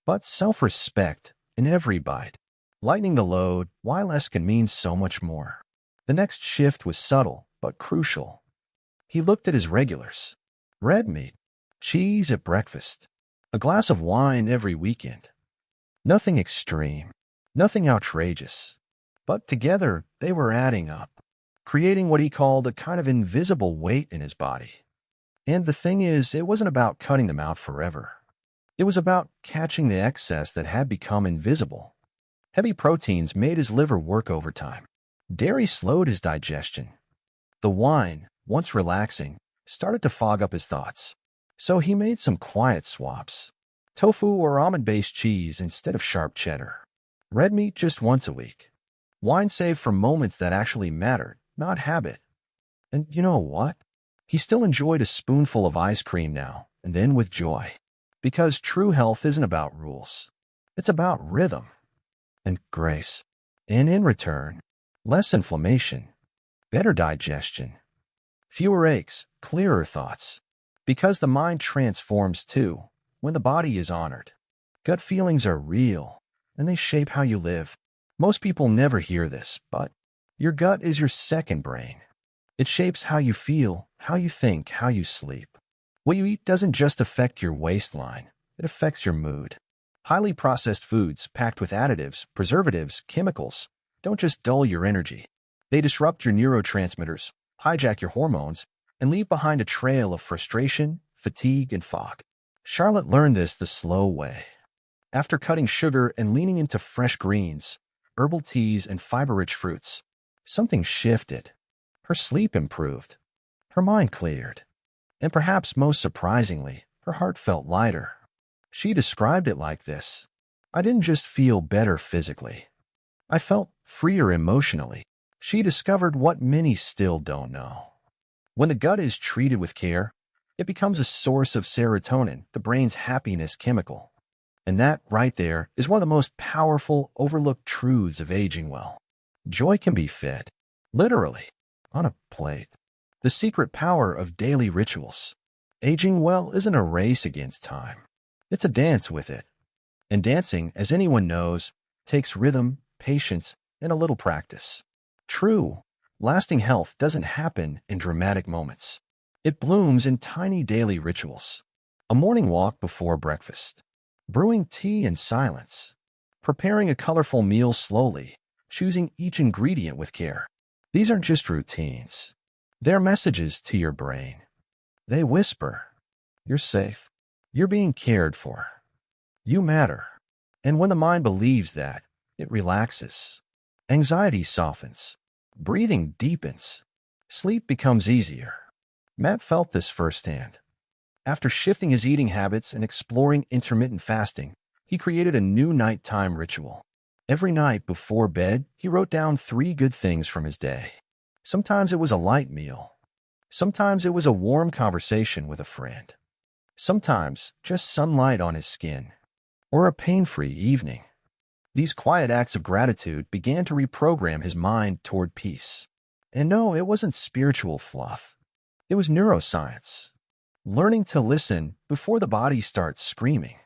but self-respect in every bite. Lightening the load, while less can mean so much more. The next shift was subtle, but crucial. He looked at his regulars. Red meat, cheese at breakfast, a glass of wine every weekend. Nothing extreme, nothing outrageous. But together, they were adding up, creating what he called a kind of invisible weight in his body. And the thing is, it wasn't about cutting them out forever. It was about catching the excess that had become invisible. Heavy proteins made his liver work overtime. Dairy slowed his digestion. The wine, once relaxing, started to fog up his thoughts. So he made some quiet swaps. Tofu or almond-based cheese instead of sharp cheddar. Red meat just once a week. Wine saved for moments that actually mattered, not habit. And you know what? He still enjoyed a spoonful of ice cream now, and then with joy. Because true health isn't about rules. It's about rhythm and grace. And in return, less inflammation, better digestion, fewer aches, clearer thoughts. Because the mind transforms too, when the body is honored. Gut feelings are real, and they shape how you live. Most people never hear this, but your gut is your second brain. It shapes how you feel, how you think, how you sleep. What you eat doesn't just affect your waistline, it affects your mood. Highly processed foods packed with additives, preservatives, chemicals don't just dull your energy. They disrupt your neurotransmitters, hijack your hormones, and leave behind a trail of frustration, fatigue, and fog. Charlotte learned this the slow way. After cutting sugar and leaning into fresh greens, herbal teas, and fiber-rich fruits, something shifted. Her sleep improved. Her mind cleared. And perhaps most surprisingly, her heart felt lighter. She described it like this: I didn't just feel better physically. I felt freer emotionally. She discovered what many still don't know. When the gut is treated with care, it becomes a source of serotonin, the brain's happiness chemical. And that, right there, is one of the most powerful, overlooked truths of aging well. Joy can be fed, literally, on a plate. The secret power of daily rituals. Aging well isn't a race against time. It's a dance with it. And dancing, as anyone knows, takes rhythm, patience, and a little practice. True, lasting health doesn't happen in dramatic moments. It blooms in tiny daily rituals. A morning walk before breakfast. Brewing tea in silence. Preparing a colorful meal slowly. Choosing each ingredient with care. These aren't just routines. They're messages to your brain. They whisper, you're safe. You're being cared for. You matter. And when the mind believes that, it relaxes. Anxiety softens. Breathing deepens. Sleep becomes easier. Matt felt this firsthand. After shifting his eating habits and exploring intermittent fasting, he created a new nighttime ritual. Every night before bed, he wrote down 3 good things from his day. Sometimes it was a light meal. Sometimes it was a warm conversation with a friend. Sometimes just sunlight on his skin. Or a pain-free evening. These quiet acts of gratitude began to reprogram his mind toward peace. And no, it wasn't spiritual fluff. It was neuroscience. Learning to listen before the body starts screaming.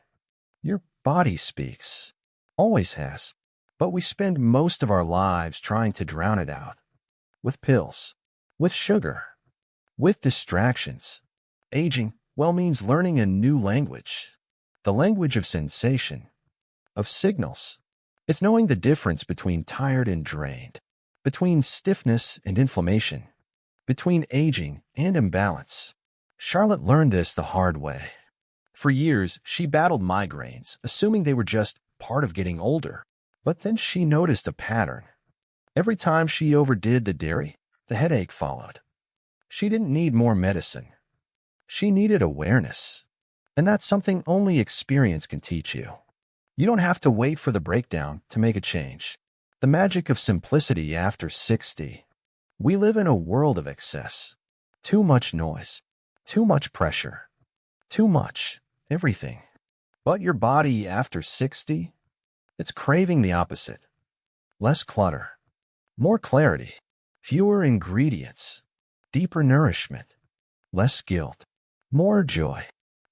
Your body speaks. Always has. But we spend most of our lives trying to drown it out. With pills. With sugar. With distractions. Aging well means learning a new language. The language of sensation. Of signals. It's knowing the difference between tired and drained. Between stiffness and inflammation. Between aging and imbalance. Charlotte learned this the hard way. For years, she battled migraines, assuming they were just part of getting older. But then she noticed a pattern. Every time she overdid the dairy, the headache followed. She didn't need more medicine. She needed awareness. And that's something only experience can teach you. You don't have to wait for the breakdown to make a change. The magic of simplicity after 60. We live in a world of excess. Too much noise. Too much pressure. Too much. Everything. But your body after 60? It's craving the opposite. Less clutter. More clarity. Fewer ingredients. Deeper nourishment. Less guilt. More joy.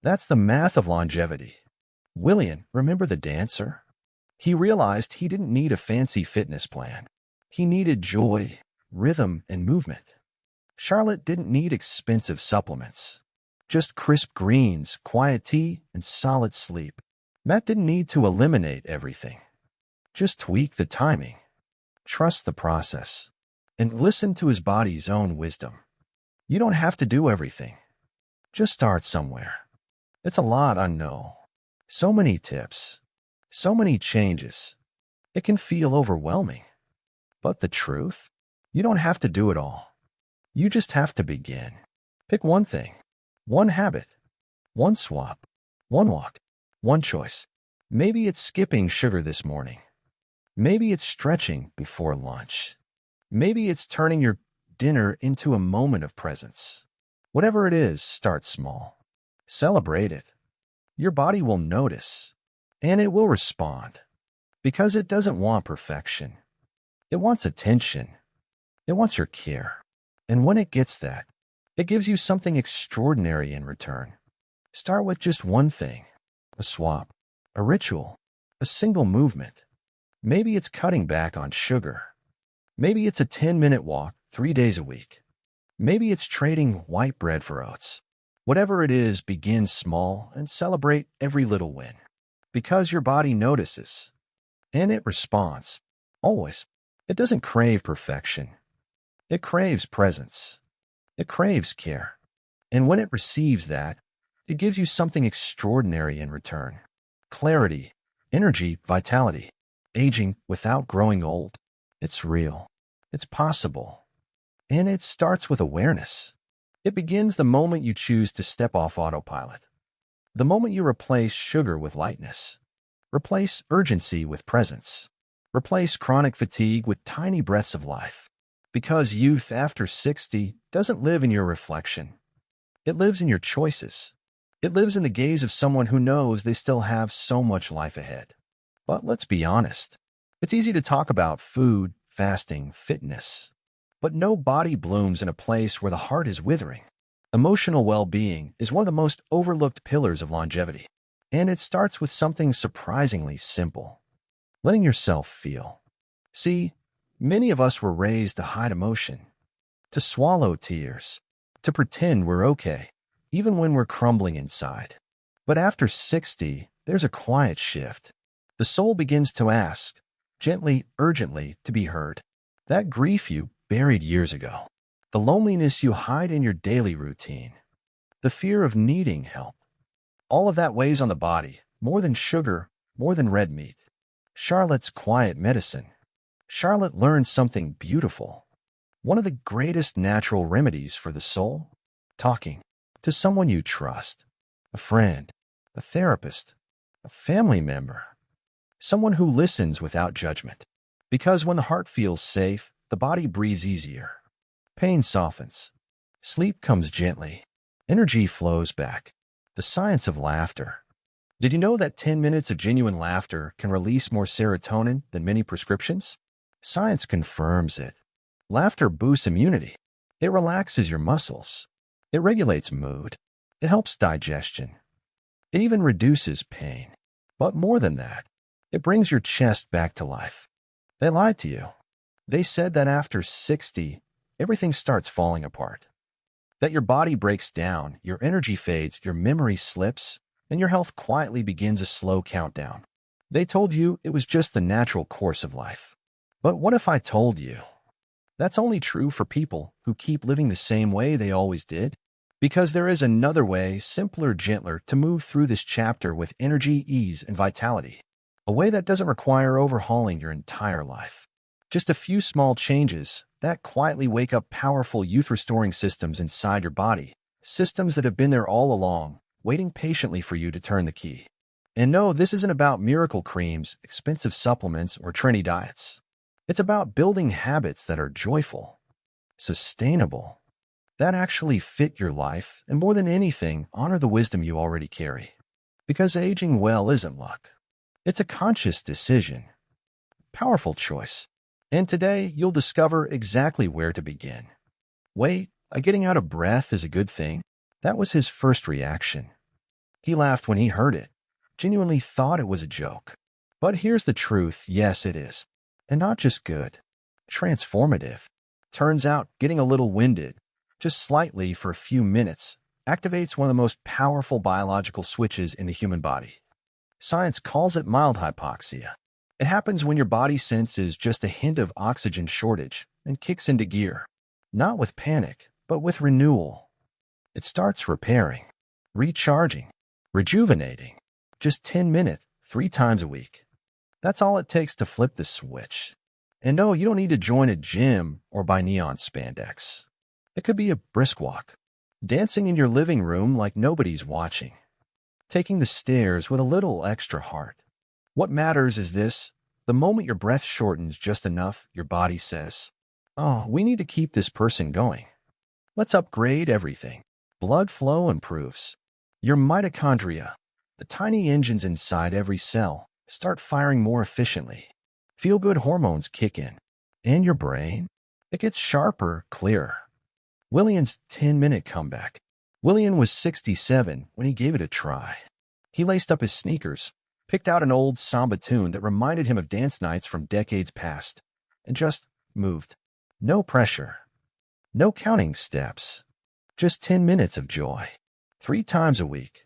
That's the math of longevity. Willian, remember the dancer? He realized he didn't need a fancy fitness plan. He needed joy, rhythm, and movement. Charlotte didn't need expensive supplements. Just crisp greens, quiet tea, and solid sleep. Matt didn't need to eliminate everything. Just tweak the timing. Trust the process. And listen to his body's own wisdom. You don't have to do everything. Just start somewhere. It's a lot, I know. So many tips. So many changes. It can feel overwhelming. But the truth? You don't have to do it all. You just have to begin. Pick one thing. One habit. One swap. One walk. One choice. Maybe it's skipping sugar this morning. Maybe it's stretching before lunch. Maybe it's turning your dinner into a moment of presence. Whatever it is, start small. Celebrate it. Your body will notice, and it will respond, because it doesn't want perfection. It wants attention. It wants your care. And when it gets that, it gives you something extraordinary in return. Start with just one thing, a swap, a ritual, a single movement. Maybe it's cutting back on sugar. Maybe it's a 10-minute walk 3 days a week. Maybe it's trading white bread for oats. Whatever it is, begin small and celebrate every little win. Because your body notices. And it responds. Always. It doesn't crave perfection. It craves presence. It craves care. And when it receives that, it gives you something extraordinary in return. Clarity, energy, vitality. Aging without growing old. It's real. It's possible. And it starts with awareness. It begins the moment you choose to step off autopilot. The moment you replace sugar with lightness. Replace urgency with presence. Replace chronic fatigue with tiny breaths of life. Because youth after 60 doesn't live in your reflection. It lives in your choices. It lives in the gaze of someone who knows they still have so much life ahead. But let's be honest. It's easy to talk about food, fasting, fitness. But no body blooms in a place where the heart is withering. Emotional well-being is one of the most overlooked pillars of longevity. And it starts with something surprisingly simple. Letting yourself feel. See, many of us were raised to hide emotion, to swallow tears, to pretend we're okay, even when we're crumbling inside. But after 60, there's a quiet shift. The soul begins to ask, gently, urgently, to be heard. That grief you buried years ago. The loneliness you hide in your daily routine. The fear of needing help. All of that weighs on the body, more than sugar, more than red meat. Charlotte's quiet medicine. Charlotte learned something beautiful. One of the greatest natural remedies for the soul? Talking to someone you trust. A friend, a therapist, a family member. Someone who listens without judgment. Because when the heart feels safe, the body breathes easier. Pain softens. Sleep comes gently. Energy flows back. The science of laughter. Did you know that 10 minutes of genuine laughter can release more serotonin than many prescriptions? Science confirms it. Laughter boosts immunity. It relaxes your muscles. It regulates mood. It helps digestion. It even reduces pain. But more than that, it brings your chest back to life. They lied to you. They said that after 60, everything starts falling apart. That your body breaks down, your energy fades, your memory slips, and your health quietly begins a slow countdown. They told you it was just the natural course of life. But what if I told you? That's only true for people who keep living the same way they always did. Because there is another way, simpler, gentler, to move through this chapter with energy, ease, and vitality. A way that doesn't require overhauling your entire life. Just a few small changes that quietly wake up powerful youth-restoring systems inside your body. Systems that have been there all along, waiting patiently for you to turn the key. And no, this isn't about miracle creams, expensive supplements, or trendy diets. It's about building habits that are joyful, sustainable, that actually fit your life, and more than anything, honor the wisdom you already carry. Because aging well isn't luck. It's a conscious decision. Powerful choice. And today, you'll discover exactly where to begin. Wait, getting out of breath is a good thing. That was his first reaction. He laughed when he heard it. genuinely thought it was a joke. But here's the truth, yes it is. And not just good. Transformative. Turns out, getting a little winded, just slightly for a few minutes, activates one of the most powerful biological switches in the human body. Science calls it mild hypoxia. It happens when your body senses just a hint of oxygen shortage and kicks into gear. Not with panic, but with renewal. It starts repairing, recharging, rejuvenating. Just 10 minutes, 3 times a week. That's all it takes to flip the switch. And no, you don't need to join a gym or buy neon spandex. It could be a brisk walk, dancing in your living room like nobody's watching, taking the stairs with a little extra heart. What matters is this: the moment your breath shortens just enough, your body says, "Oh, we need to keep this person going. Let's upgrade everything." Blood flow improves. Your mitochondria, the tiny engines inside every cell, start firing more efficiently. Feel-good hormones kick in. And your brain? It gets sharper, clearer. Willian's 10-minute comeback. Willian was 67 when he gave it a try. He laced up his sneakers, picked out an old samba tune that reminded him of dance nights from decades past, and just moved. No pressure. No counting steps. Just 10 minutes of joy. 3 times a week.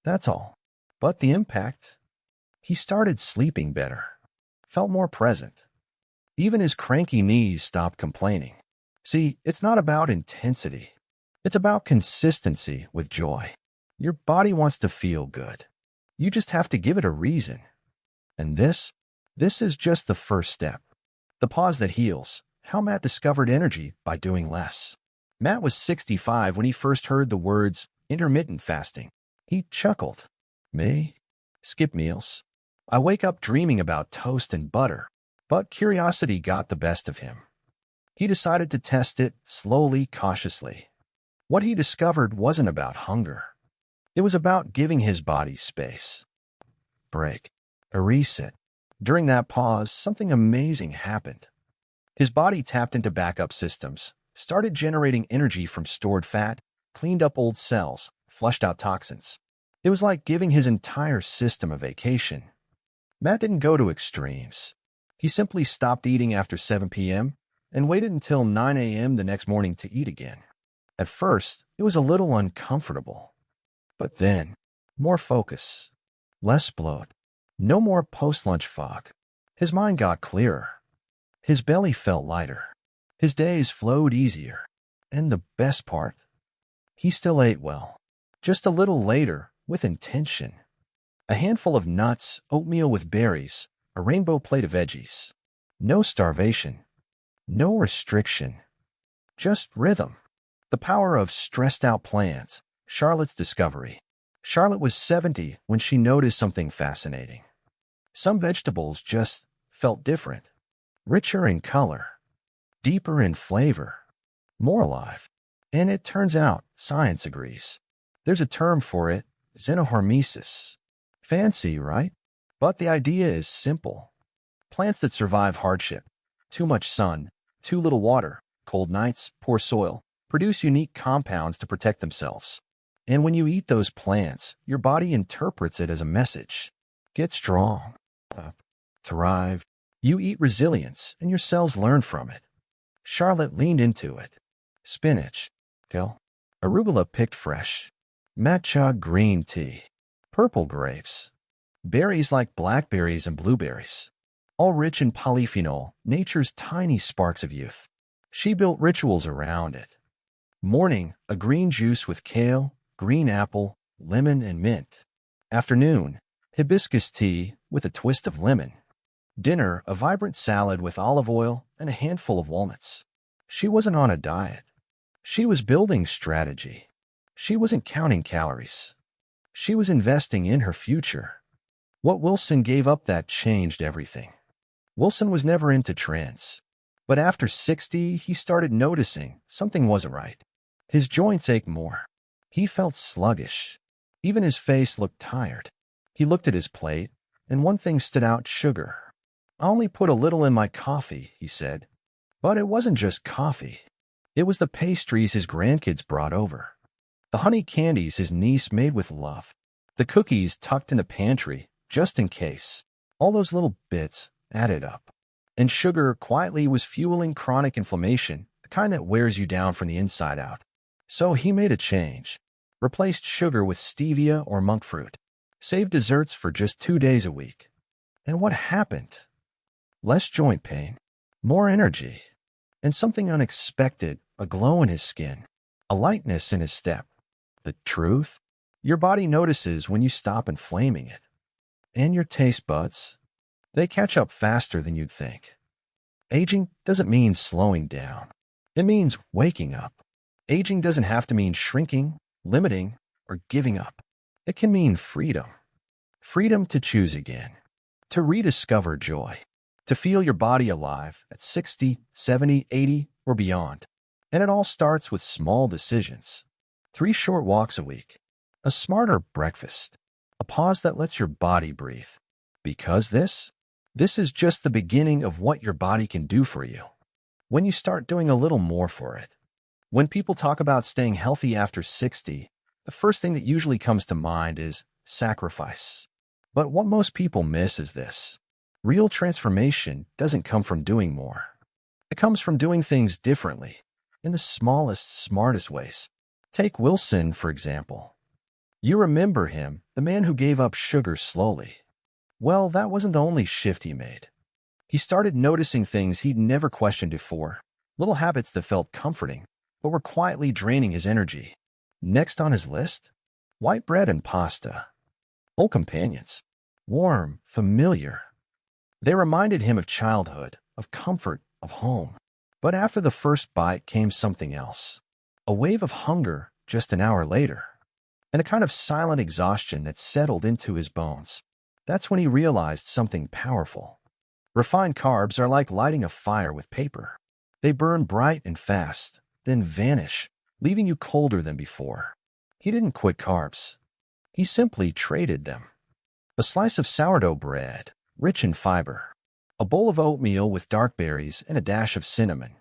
That's all. But the impact? He started sleeping better. Felt more present. Even his cranky knees stopped complaining. See, it's not about intensity. It's about consistency with joy. Your body wants to feel good. You just have to give it a reason. And this is just the first step. The pause that heals. How Matt discovered energy by doing less. Matt was 65 when he first heard the words intermittent fasting. He chuckled. Me? Skip meals. I wake up dreaming about toast and butter. But curiosity got the best of him. He decided to test it slowly, cautiously. What he discovered wasn't about hunger. It was about giving his body space. Break. A reset. During that pause, something amazing happened. His body tapped into backup systems, started generating energy from stored fat, cleaned up old cells, flushed out toxins. It was like giving his entire system a vacation. Matt didn't go to extremes. He simply stopped eating after 7 p.m. and waited until 9 a.m. the next morning to eat again. At first, it was a little uncomfortable. But then, more focus, less bloat, no more post-lunch fog. His mind got clearer. His belly felt lighter. His days flowed easier. And the best part, he still ate well. Just a little later, with intention. A handful of nuts, oatmeal with berries, a rainbow plate of veggies. No starvation. No restriction. Just rhythm. The power of stressed-out plans. Charlotte's discovery. Charlotte was 70 when she noticed something fascinating. Some vegetables just felt different. Richer in color. Deeper in flavor. More alive. And it turns out, science agrees. There's a term for it, xenohormesis. Fancy, right? But the idea is simple. Plants that survive hardship, too much sun, too little water, cold nights, poor soil, produce unique compounds to protect themselves. And when you eat those plants, your body interprets it as a message. Get strong. Thrive. You eat resilience, and your cells learn from it. Charlotte leaned into it. Spinach. Dill. Arugula picked fresh. Matcha green tea. Purple grapes. Berries like blackberries and blueberries. All rich in polyphenol, nature's tiny sparks of youth. She built rituals around it. Morning, a green juice with kale, green apple, lemon, and mint. Afternoon, hibiscus tea with a twist of lemon. Dinner, a vibrant salad with olive oil and a handful of walnuts. She wasn't on a diet. She was building strategy. She wasn't counting calories. She was investing in her future. What Wilson gave up that changed everything. Wilson was never into trends. But after 60, he started noticing something wasn't right. His joints ached more. He felt sluggish. Even his face looked tired. He looked at his plate, and one thing stood out: sugar. "I only put a little in my coffee," he said. But it wasn't just coffee. It was the pastries his grandkids brought over. The honey candies his niece made with love. The cookies tucked in the pantry, just in case. All those little bits added up. And sugar quietly was fueling chronic inflammation, the kind that wears you down from the inside out. So he made a change. Replaced sugar with stevia or monk fruit. Saved desserts for just 2 days a week. And what happened? Less joint pain, more energy, and something unexpected, a glow in his skin, a lightness in his step. The truth? Your body notices when you stop inflaming it. And your taste buds? They catch up faster than you'd think. Aging doesn't mean slowing down. It means waking up. Aging doesn't have to mean shrinking, limiting, or giving up. It can mean freedom. Freedom to choose again, to rediscover joy, to feel your body alive at 60, 70, 80, or beyond. And it all starts with small decisions. 3 short walks a week, a smarter breakfast, a pause that lets your body breathe. Because this is just the beginning of what your body can do for you. When you start doing a little more for it. When people talk about staying healthy after 60, the first thing that usually comes to mind is sacrifice. But what most people miss is this. Real transformation doesn't come from doing more. It comes from doing things differently, in the smallest, smartest ways. Take Wilson, for example. You remember him, the man who gave up sugar slowly. Well, that wasn't the only shift he made. He started noticing things he'd never questioned before, little habits that felt comforting, but were quietly draining his energy. Next on his list? White bread and pasta. Old companions. Warm, familiar. They reminded him of childhood, of comfort, of home. But after the first bite came something else. A wave of hunger just an hour later. And a kind of silent exhaustion that settled into his bones. That's when he realized something powerful. Refined carbs are like lighting a fire with paper. They burn bright and fast, then vanish, leaving you colder than before. He didn't quit carbs. He simply traded them. A slice of sourdough bread, rich in fiber. A bowl of oatmeal with dark berries and a dash of cinnamon.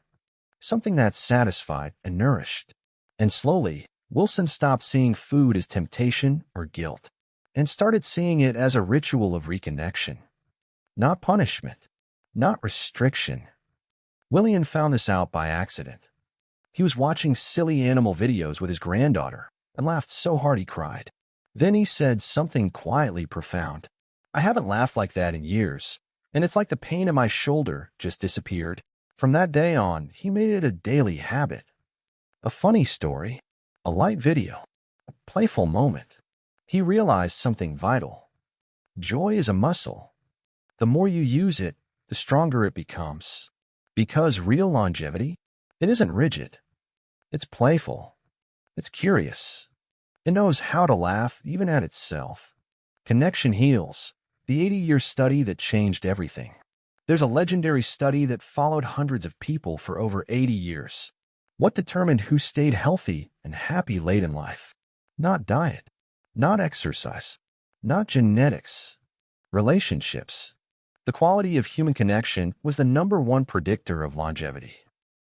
Something that satisfied and nourished. And slowly, Wilson stopped seeing food as temptation or guilt, and started seeing it as a ritual of reconnection. Not punishment, not restriction. Willian found this out by accident. He was watching silly animal videos with his granddaughter and laughed so hard he cried. Then he said something quietly profound. I haven't laughed like that in years, and it's like the pain in my shoulder just disappeared. From that day on, he made it a daily habit. A funny story, a light video, a playful moment. He realized something vital. Joy is a muscle. The more you use it, the stronger it becomes. Because real longevity, it isn't rigid. It's playful. It's curious. It knows how to laugh even at itself. Connection heals. The 80-year study that changed everything. There's a legendary study that followed hundreds of people for over 80 years. What determined who stayed healthy and happy late in life? Not diet, not exercise, not genetics. Relationships. The quality of human connection was the #1 predictor of longevity.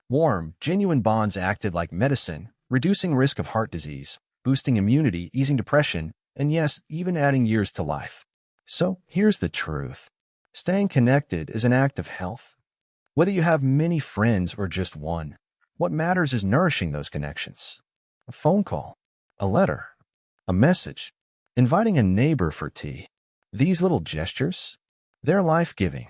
Warm, genuine bonds acted like medicine, reducing risk of heart disease, boosting immunity, easing depression, and yes, even adding years to life. So here's the truth. Staying connected is an act of health. Whether you have many friends or just one, what matters is nourishing those connections. A phone call, a letter, a message, inviting a neighbor for tea. These little gestures, they're life-giving.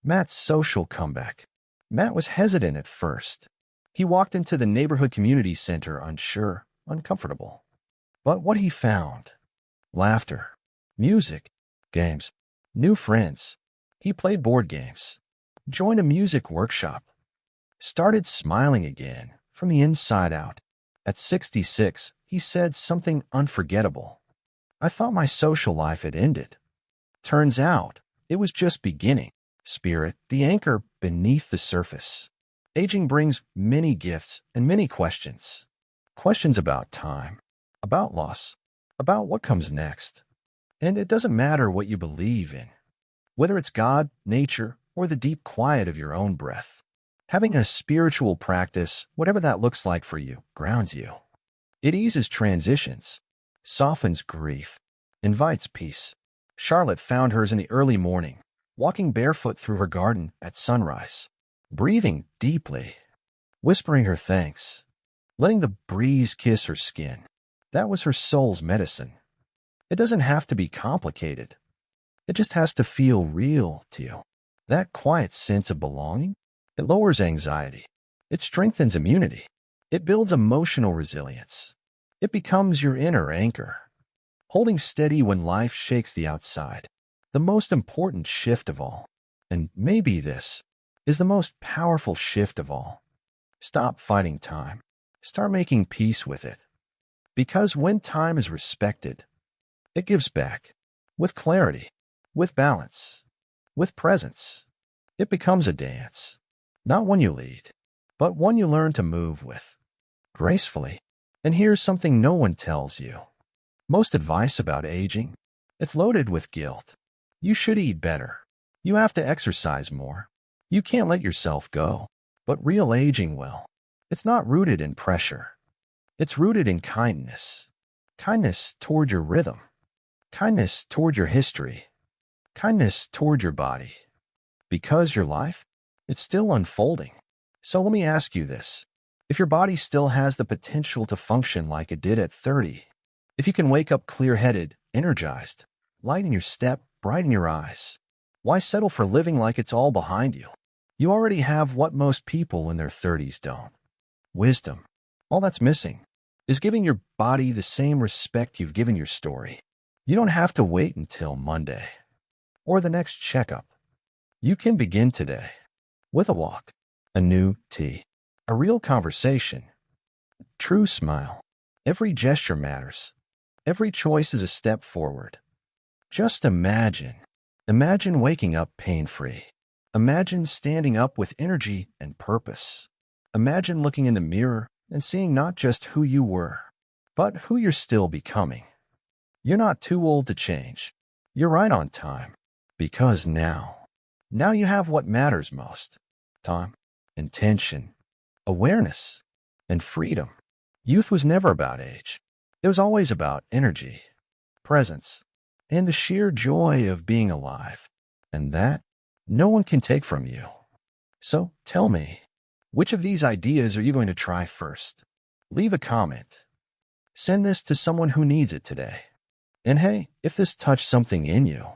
Matt's social comeback. Matt was hesitant at first. He walked into the neighborhood community center unsure, uncomfortable. But what he found? Laughter, music, games, new friends. He played board games, joined a music workshop, started smiling again from the inside out. At 66, he said something unforgettable. I thought my social life had ended. Turns out, it was just beginning. Spirit, the anchor beneath the surface. Aging brings many gifts and many questions. Questions about time, about loss, about what comes next. And it doesn't matter what you believe in, whether it's God, nature, or the deep quiet of your own breath. Having a spiritual practice, whatever that looks like for you, grounds you. It eases transitions, softens grief, invites peace. Charlotte found hers in the early morning, walking barefoot through her garden at sunrise, breathing deeply, whispering her thanks, letting the breeze kiss her skin. That was her soul's medicine. It doesn't have to be complicated. It just has to feel real to you. That quiet sense of belonging, it lowers anxiety. It strengthens immunity. It builds emotional resilience. It becomes your inner anchor, holding steady when life shakes the outside. The most important shift of all, and maybe this, is the most powerful shift of all. Stop fighting time. Start making peace with it. Because when time is respected, it gives back. With clarity, with balance, with presence. It becomes a dance. Not one you lead, but one you learn to move with. Gracefully. And here's something no one tells you. Most advice about aging, it's loaded with guilt. You should eat better. You have to exercise more. You can't let yourself go. But real aging, well, it's not rooted in pressure. It's rooted in kindness. Kindness toward your rhythm. Kindness toward your history. Kindness toward your body. Because your life, it's still unfolding. So let me ask you this. If your body still has the potential to function like it did at 30, if you can wake up clear-headed, energized, light in your step, bright in your eyes, why settle for living like it's all behind you? You already have what most people in their 30s don't. Wisdom. All that's missing is giving your body the same respect you've given your story. You don't have to wait until Monday or the next checkup. You can begin today with a walk, a new tea, a real conversation, a true smile. Every gesture matters. Every choice is a step forward. Just imagine. Imagine waking up pain-free. Imagine standing up with energy and purpose. Imagine looking in the mirror and seeing not just who you were, but who you're still becoming. You're not too old to change. You're right on time. Because now you have what matters most. Time, intention, awareness, and freedom. Youth was never about age. It was always about energy, presence, and the sheer joy of being alive. And that no one can take from you. So tell me, which of these ideas are you going to try first? Leave a comment. Send this to someone who needs it today. And hey, if this touched something in you,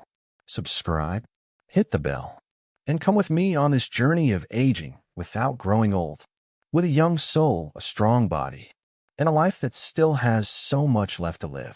subscribe, hit the bell, and come with me on this journey of aging without growing old, with a young soul, a strong body, and a life that still has so much left to live.